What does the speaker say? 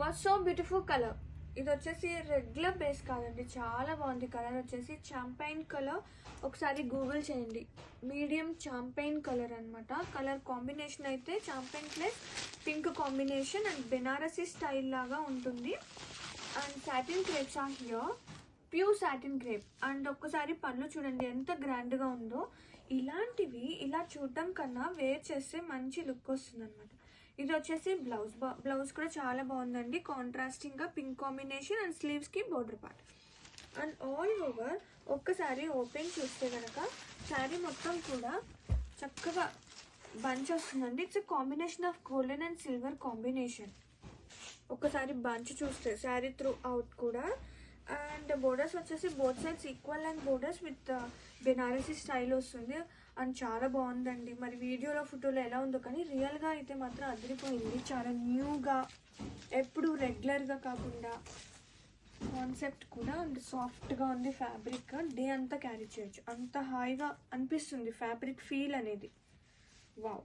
What so beautiful colour. ఇది వచ్చేసి regular base కాదండి, చాలా బాగుంది. కలర్ వచ్చేసి చాంపైన్ కలర్. ఒకసారి గూగుల్ చేయండి, మీడియం చాంపైన్ కలర్ అనమాట. కలర్ కాంబినేషన్ అయితే champagne plus pink combination and Banarasi style లాగా ఉంటుంది. And satin crepes are here, pure satin crepe. And ఒక్కసారి పళ్ళు చూడండి ఎంత గ్రాండ్గా ఉందో. ఇలాంటివి ఇలా చూడటం కన్నా వేర్ చేస్తే మంచి లుక్ వస్తుంది అనమాట. ఇది వచ్చేసి బ్లౌజ్ కూడా చాలా బాగుందండి, కాంట్రాస్టింగ్ గా పింక్ కాంబినేషన్ అండ్ స్లీవ్స్ కి border part. And all over ఒక్కసారి ఓపెన్ చూస్తే కనుక శారీ మొత్తం కూడా చక్కగా బంచ్ వస్తుందండి. It's combination of golden and silver combination. ఒక్కసారి బంచ్ చూస్తే శారీ త్రూ అవుట్ కూడా. అండ్ బోర్డర్స్ వచ్చేసి both sides equal length borders with Banarasi style వస్తుంది. అండ్ చాలా బాగుందండి. మరి వీడియోలో ఫోటోలో ఎలా ఉందో కానీ రియల్గా అయితే మాత్రం అదిరిపోయింది. చాలా న్యూగా, ఎప్పుడు రెగ్యులర్గా కాకుండా కాన్సెప్ట్ కూడా అండ్ సాఫ్ట్గా ఉంది. ఫ్యాబ్రిక్ డే అంతా క్యారీ చేయొచ్చు, అంత హాయిగా అనిపిస్తుంది ఫ్యాబ్రిక్ ఫీల్ అనేది. వావ్.